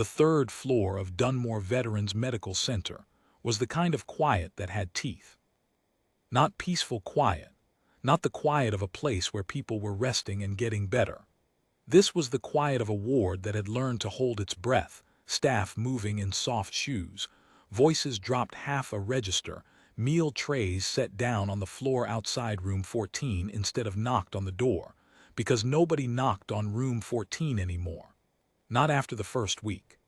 The third floor of Dunmore Veterans Medical Center was the kind of quiet that had teeth. Not peaceful quiet, not the quiet of a place where people were resting and getting better. This was the quiet of a ward that had learned to hold its breath, staff moving in soft shoes, voices dropped half a register, meal trays set down on the floor outside room 14 instead of knocked on the door, because nobody knocked on room 14 anymore. Not after the first week.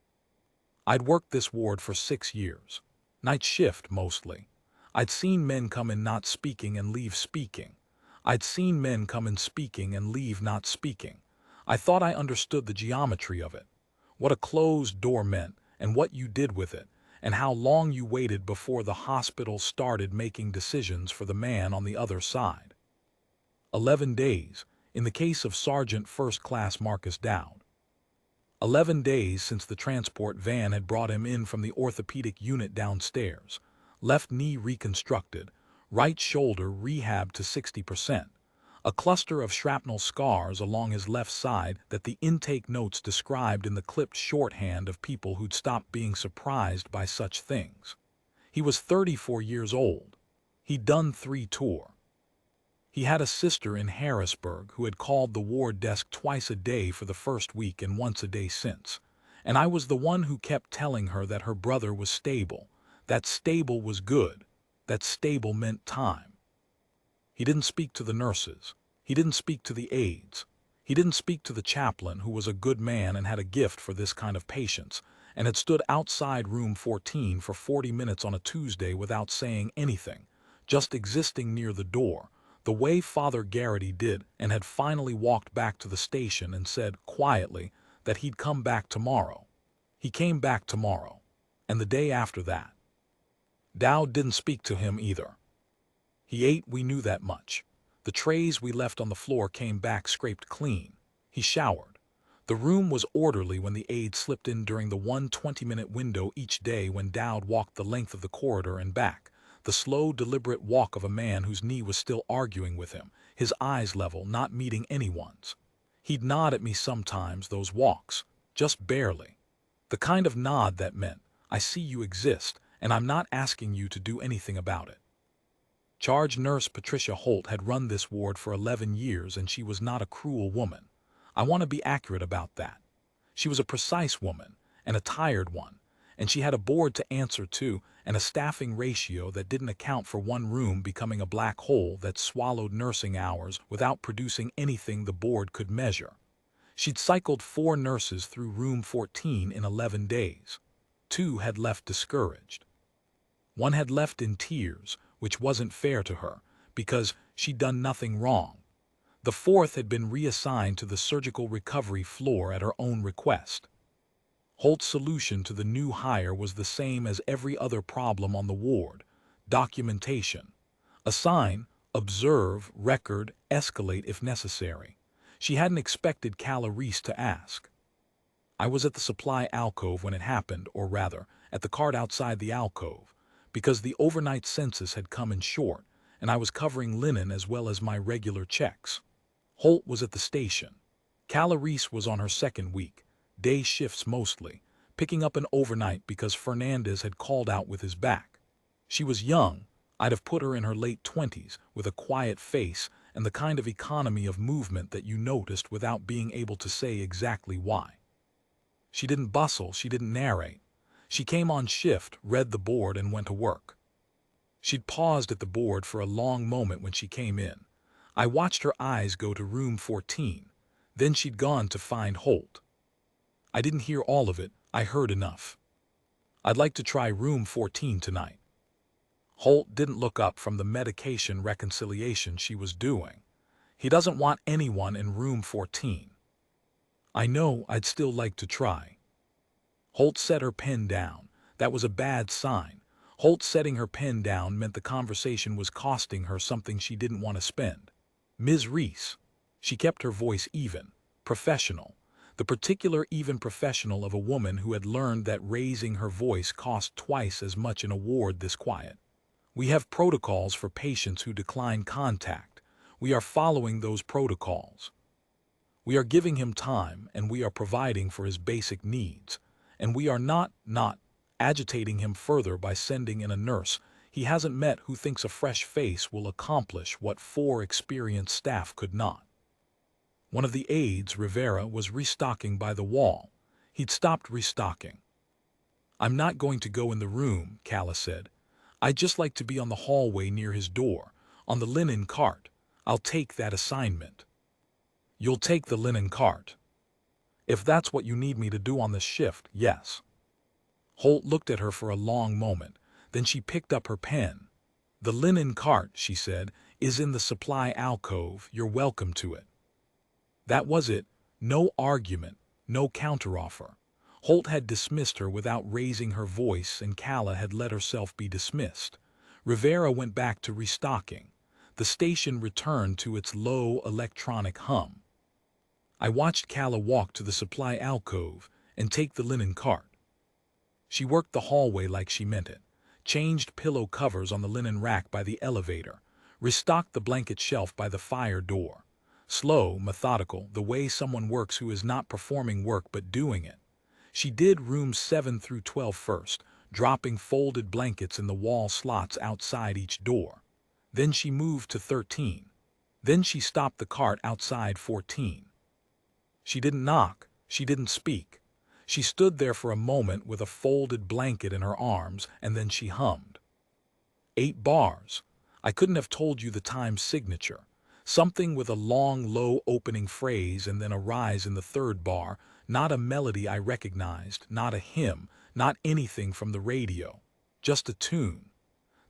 I'd worked this ward for 6 years. Night shift, mostly. I'd seen men come in not speaking and leave speaking. I'd seen men come in speaking and leave not speaking. I thought I understood the geometry of it. What a closed door meant, and what you did with it, and how long you waited before the hospital started making decisions for the man on the other side. 11 days, in the case of Sergeant First Class Marcus Dowd. 11 days since the transport van had brought him in from the orthopedic unit downstairs. Left knee reconstructed, right shoulder rehabbed to 60%. A cluster of shrapnel scars along his left side that the intake notes described in the clipped shorthand of people who'd stopped being surprised by such things. He was 34 years old. He'd done 3 tours. He had a sister in Harrisburg who had called the ward desk twice a day for the first week and once a day since. And I was the one who kept telling her that her brother was stable, that stable was good, that stable meant time. He didn't speak to the nurses. He didn't speak to the aides. He didn't speak to the chaplain, who was a good man and had a gift for this kind of patients, and had stood outside room 14 for 40 minutes on a Tuesday without saying anything, just existing near the door, the way Father Garrity did, and had finally walked back to the station and said, quietly, that he'd come back tomorrow. He came back tomorrow, and the day after that. Dowd didn't speak to him either. He ate, we knew that much. The trays we left on the floor came back scraped clean. He showered. The room was orderly when the aide slipped in during the 1 20-minute window each day when Dowd walked the length of the corridor and back. The slow, deliberate walk of a man whose knee was still arguing with him, his eyes level, not meeting anyone's. He'd nod at me sometimes, those walks, just barely. The kind of nod that meant, I see you exist, and I'm not asking you to do anything about it. Charge nurse Patricia Holt had run this ward for 11 years, and she was not a cruel woman. I want to be accurate about that. She was a precise woman, and a tired one, and she had a board to answer to, and a staffing ratio that didn't account for one room becoming a black hole that swallowed nursing hours without producing anything the board could measure. She'd cycled 4 nurses through room 14 in 11 days. 2 had left discouraged. 1 had left in tears, which wasn't fair to her, because she'd done nothing wrong. The 4th had been reassigned to the surgical recovery floor at her own request. Holt's solution to the new hire was the same as every other problem on the ward: documentation. Assign, observe, record, escalate if necessary. She hadn't expected Caloris to ask. I was at the supply alcove when it happened, or rather, at the cart outside the alcove, because the overnight census had come in short, and I was covering linen as well as my regular checks. Holt was at the station. Caloris was on her 2nd week, day shifts mostly, picking up an overnight because Fernandez had called out with his back. She was young. I'd have put her in her late 20s, with a quiet face and the kind of economy of movement that you noticed without being able to say exactly why. She didn't bustle, she didn't narrate. She came on shift, read the board, and went to work. She'd paused at the board for a long moment when she came in. I watched her eyes go to room 14. Then she'd gone to find Holt. I didn't hear all of it, I heard enough. I'd like to try room 14 tonight. Holt didn't look up from the medication reconciliation she was doing. He doesn't want anyone in room 14. I know, I'd still like to try. Holt set her pen down. That was a bad sign. Holt setting her pen down meant the conversation was costing her something she didn't want to spend. Ms. Reese. She kept her voice even, professional. The particular even professional of a woman who had learned that raising her voice cost twice as much in a ward this quiet. We have protocols for patients who decline contact. We are following those protocols. We are giving him time, and we are providing for his basic needs. and we are not agitating him further by sending in a nurse he hasn't met who thinks a fresh face will accomplish what 4 experienced staff could not. One of the aides, Rivera, was restocking by the wall. He'd stopped restocking. "I'm not going to go in the room," Calla said. "I'd just like to be on the hallway near his door, on the linen cart. I'll take that assignment." "You'll take the linen cart?" "If that's what you need me to do on this shift, yes." Holt looked at her for a long moment. Then she picked up her pen. "The linen cart," she said, "is in the supply alcove. You're welcome to it." That was it. No argument, no counteroffer. Holt had dismissed her without raising her voice, and Calla had let herself be dismissed. Rivera went back to restocking. The station returned to its low electronic hum. I watched Calla walk to the supply alcove and take the linen cart. She worked the hallway like she meant it, changed pillow covers on the linen rack by the elevator, restocked the blanket shelf by the fire door. Slow, methodical, the way someone works who is not performing work but doing it. She did rooms 7 through 12 first, dropping folded blankets in the wall slots outside each door. Then she moved to 13. Then she stopped the cart outside 14. She didn't knock. She didn't speak. She stood there for a moment with a folded blanket in her arms, and then she hummed. 8 bars. I couldn't have told you the time signature. Something with a long, low opening phrase and then a rise in the 3rd bar, not a melody I recognized, not a hymn, not anything from the radio. Just a tune.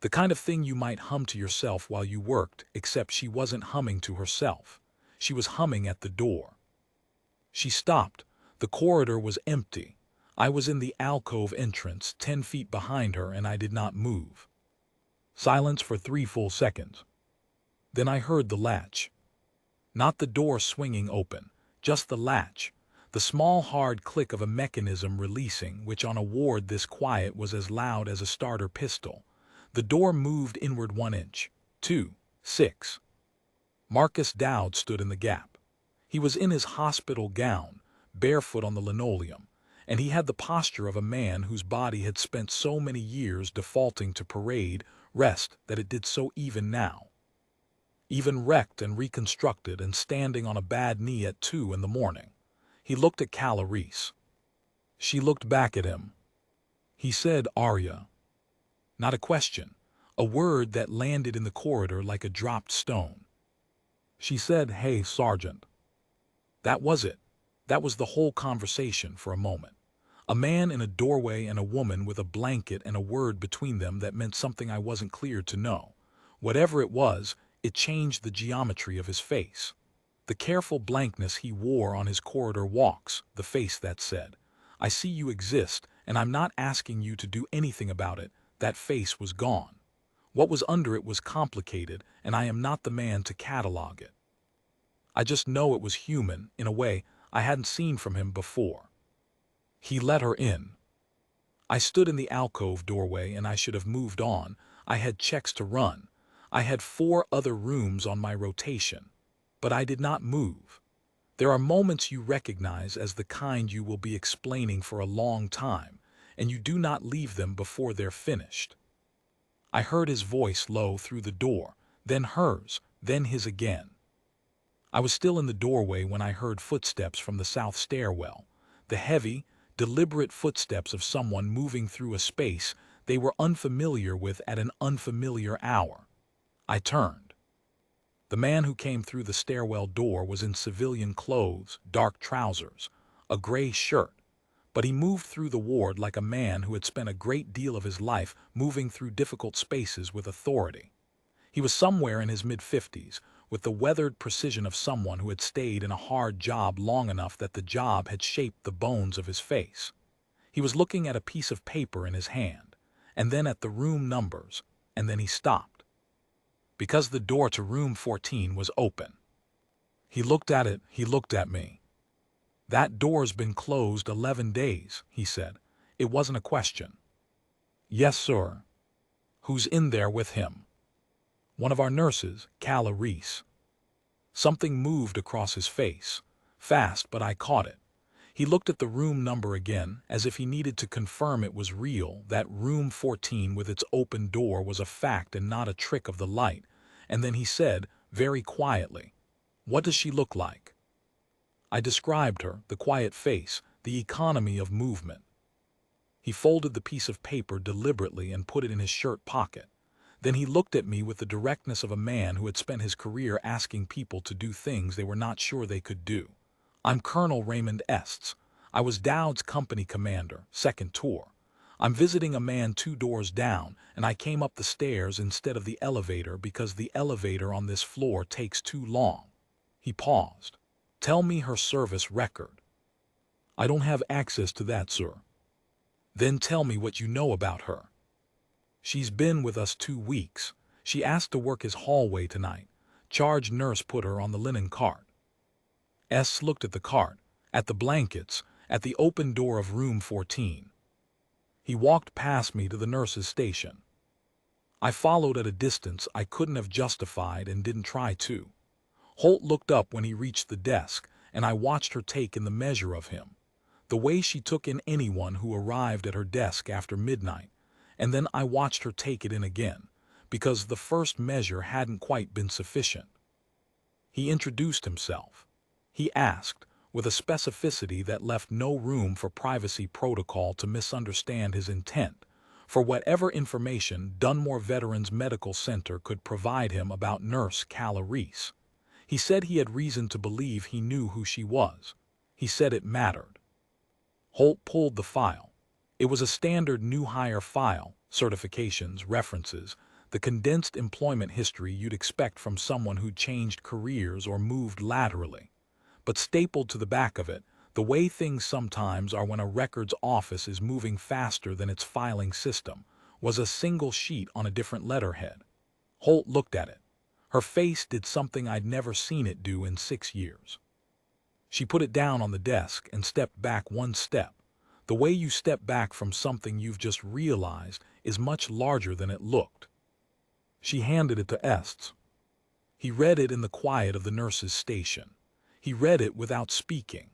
The kind of thing you might hum to yourself while you worked, except she wasn't humming to herself. She was humming at the door. She stopped. The corridor was empty. I was in the alcove entrance, 10 feet behind her, and I did not move. Silence for 3 full seconds. Then I heard the latch. Not the door swinging open, just the latch. The small hard click of a mechanism releasing, which on a ward this quiet was as loud as a starter pistol. The door moved inward 1 inch, 2, 6. Marcus Dowd stood in the gap. He was in his hospital gown, barefoot on the linoleum, and he had the posture of a man whose body had spent so many years defaulting to parade, rest, that it did so even now. Even wrecked and reconstructed and standing on a bad knee at 2 in the morning. He looked at Calla Reese. She looked back at him. He said, "Arya." Not a question, a word that landed in the corridor like a dropped stone. She said, "Hey, Sergeant." That was it. That was the whole conversation for a moment. A man in a doorway and a woman with a blanket and a word between them that meant something I wasn't clear to know. Whatever it was, it changed the geometry of his face. The careful blankness he wore on his corridor walks, the face that said, "I see you exist, and I'm not asking you to do anything about it," that face was gone. What was under it was complicated, and I am not the man to catalog it. I just know it was human, in a way I hadn't seen from him before. He let her in. I stood in the alcove doorway, and I should have moved on. I had checks to run. I had 4 other rooms on my rotation. But I did not move. There are moments you recognize as the kind you will be explaining for a long time, and you do not leave them before they're finished. I heard his voice low through the door, then hers, then his again. I was still in the doorway when I heard footsteps from the south stairwell, the heavy, deliberate footsteps of someone moving through a space they were unfamiliar with at an unfamiliar hour. I turned. The man who came through the stairwell door was in civilian clothes, dark trousers, a gray shirt, but he moved through the ward like a man who had spent a great deal of his life moving through difficult spaces with authority. He was somewhere in his mid-50s, with the weathered precision of someone who had stayed in a hard job long enough that the job had shaped the bones of his face. He was looking at a piece of paper in his hand, and then at the room numbers, and then he stopped. Because the door to room 14 was open. He looked at it, he looked at me. "That door's been closed 11 days, he said. It wasn't a question. "Yes, sir." "Who's in there with him?" "One of our nurses, Calla Reese." Something moved across his face. Fast, but I caught it. He looked at the room number again, as if he needed to confirm it was real, that room 14 with its open door was a fact and not a trick of the light, and then he said, very quietly, "What does she look like?" I described her, the quiet face, the economy of movement. He folded the piece of paper deliberately and put it in his shirt pocket. Then he looked at me with the directness of a man who had spent his career asking people to do things they were not sure they could do. "I'm Colonel Raymond Estes. I was Dowd's company commander, second tour. I'm visiting a man 2 doors down, and I came up the stairs instead of the elevator because the elevator on this floor takes too long." He paused. "Tell me her service record." "I don't have access to that, sir." "Then tell me what you know about her." "She's been with us 2 weeks. She asked to work his hallway tonight. Charge nurse put her on the linen cart." S looked at the cart, at the blankets, at the open door of room 14. He walked past me to the nurse's station. I followed at a distance I couldn't have justified and didn't try to. Holt looked up when he reached the desk, and I watched her take in the measure of him, the way she took in anyone who arrived at her desk after midnight, and then I watched her take it in again, because the first measure hadn't quite been sufficient. He introduced himself. He asked, with a specificity that left no room for privacy protocol to misunderstand his intent, for whatever information Dunmore Veterans Medical Center could provide him about Nurse Calla Reese. He said he had reason to believe he knew who she was. He said it mattered. Holt pulled the file. It was a standard new hire file, certifications, references, the condensed employment history you'd expect from someone who'd changed careers or moved laterally. But stapled to the back of it, the way things sometimes are when a records office is moving faster than its filing system, was a single sheet on a different letterhead. Holt looked at it. Her face did something I'd never seen it do in 6 years. She put it down on the desk and stepped back 1 step. The way you step back from something you've just realized is much larger than it looked. She handed it to Estes. He read it in the quiet of the nurse's station. He read it without speaking.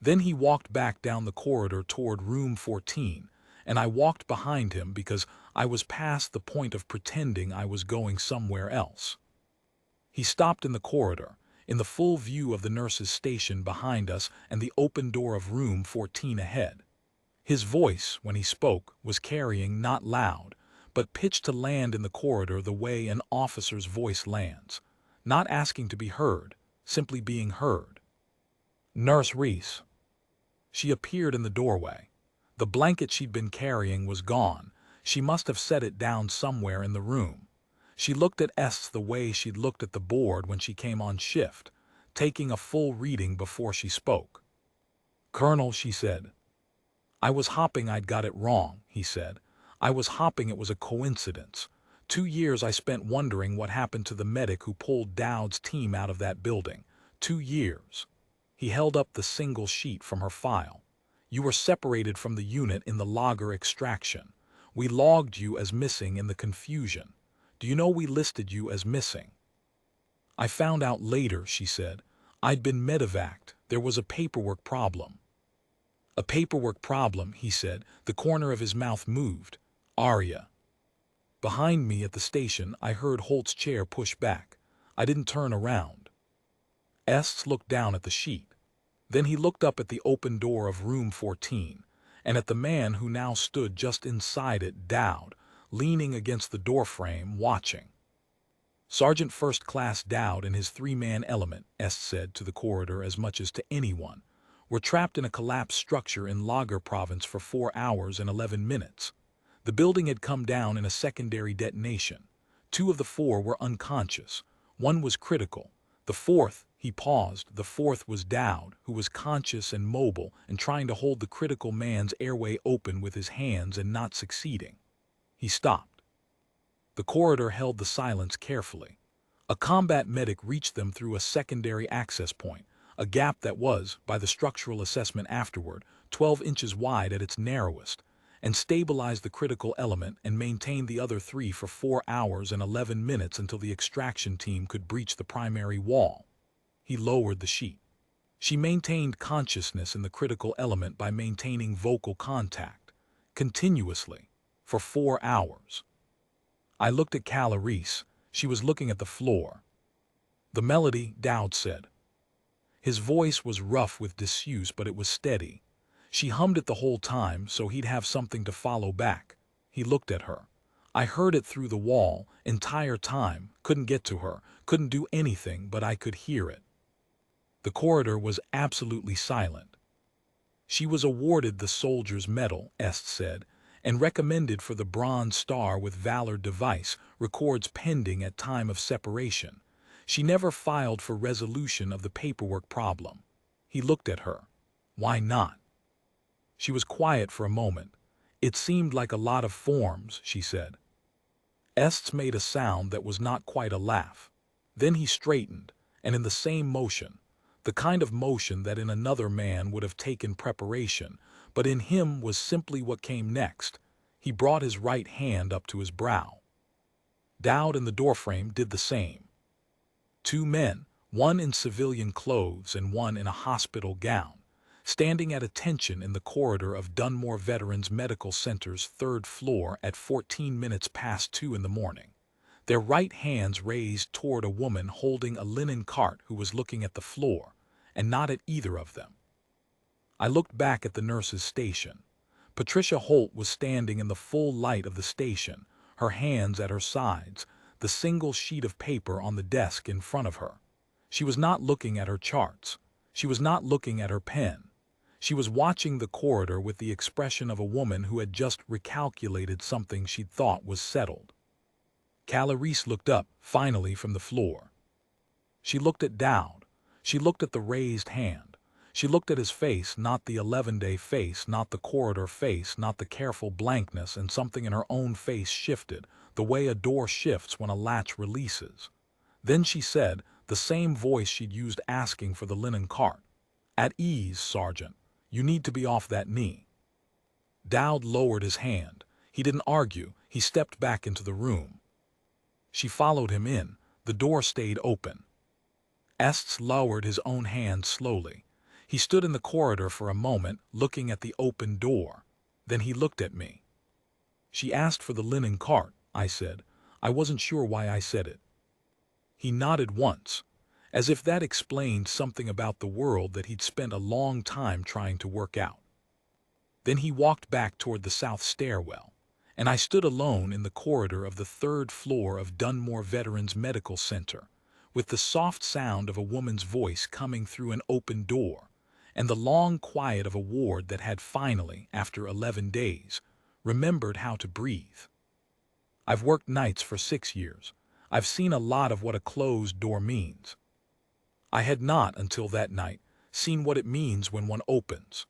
Then he walked back down the corridor toward room 14, and I walked behind him because I was past the point of pretending I was going somewhere else. He stopped in the corridor, in the full view of the nurse's station behind us and the open door of room 14 ahead. His voice, when he spoke, was carrying, not loud, but pitched to land in the corridor the way an officer's voice lands, not asking to be heard, simply being heard. "Nurse Reese." She appeared in the doorway. The blanket she'd been carrying was gone. She must have set it down somewhere in the room. She looked at Estes the way she'd looked at the board when she came on shift, taking a full reading before she spoke. "Colonel," she said. "I was hopping I'd got it wrong," he said. "I was hopping it was a coincidence. 2 years I spent wondering what happened to the medic who pulled Dowd's team out of that building. 2 years. He held up the single sheet from her file. "You were separated from the unit in the logger extraction. We logged you as missing in the confusion. Do you know we listed you as missing?" "I found out later," she said. "I'd been medevaced. There was a paperwork problem." "A paperwork problem," he said. The corner of his mouth moved. "Arya." Behind me at the station, I heard Holt's chair push back. I didn't turn around. Estes looked down at the sheet. Then he looked up at the open door of room 14, and at the man who now stood just inside it, Dowd, leaning against the doorframe, watching. "Sergeant First Class Dowd and his 3-man element," Estes said to the corridor as much as to anyone, "were trapped in a collapsed structure in Lager Province for 4 hours and 11 minutes. The building had come down in a secondary detonation. 2 of the 4 were unconscious. 1 was critical. The 4th," he paused, "the 4th was Dowd, who was conscious and mobile and trying to hold the critical man's airway open with his hands and not succeeding." He stopped. The corridor held the silence carefully. A combat medic reached them through a secondary access point, a gap that was, by the structural assessment afterward, 12 inches wide at its narrowest, and stabilized the critical element and maintained the other 3 for 4 hours and 11 minutes until the extraction team could breach the primary wall. He lowered the sheet. She maintained consciousness in the critical element by maintaining vocal contact, continuously, for 4 hours. I looked at Clarice. She was looking at the floor. "The melody," Dowd said. His voice was rough with disuse, but it was steady. She hummed it the whole time, so he'd have something to follow back. He looked at her. I heard it through the wall, entire time, couldn't get to her, couldn't do anything, but I could hear it. The corridor was absolutely silent. "She was awarded the Soldier's Medal," Est said, "and recommended for the Bronze Star with Valor device, records pending at time of separation. She never filed for resolution of the paperwork problem." He looked at her. "Why not?" She was quiet for a moment. "It seemed like a lot of forms," she said. Est made a sound that was not quite a laugh. Then he straightened, and in the same motion, the kind of motion that in another man would have taken preparation, but in him was simply what came next, he brought his right hand up to his brow. Dowd in the doorframe did the same. 2 men, one in civilian clothes and one in a hospital gown, standing at attention in the corridor of Dunmore Veterans Medical Center's 3rd floor at 14 minutes past 2 in the morning, their right hands raised toward a woman holding a linen cart who was looking at the floor, and not at either of them. I looked back at the nurse's station. Patricia Holt was standing in the full light of the station, her hands at her sides, the single sheet of paper on the desk in front of her. She was not looking at her charts. She was not looking at her pen. She was watching the corridor with the expression of a woman who had just recalculated something she'd thought was settled. Clarice looked up, finally, from the floor. She looked at Dowd. She looked at the raised hand. She looked at his face, not the 11-day face, not the corridor face, not the careful blankness, and something in her own face shifted, the way a door shifts when a latch releases. Then she said, the same voice she'd used asking for the linen cart, "At ease, Sergeant. You need to be off that knee." Dowd lowered his hand. He didn't argue. He stepped back into the room. She followed him in. The door stayed open. Est lowered his own hand slowly. He stood in the corridor for a moment, looking at the open door. Then he looked at me. "She asked for the linen cart," I said. I wasn't sure why I said it. He nodded once, as if that explained something about the world that he'd spent a long time trying to work out. Then he walked back toward the south stairwell, and I stood alone in the corridor of the 3rd floor of Dunmore Veterans Medical Center, with the soft sound of a woman's voice coming through an open door, and the long quiet of a ward that had finally, after 11 days, remembered how to breathe. I've worked nights for 6 years. I've seen a lot of what a closed door means. I had not, until that night, seen what it means when one opens.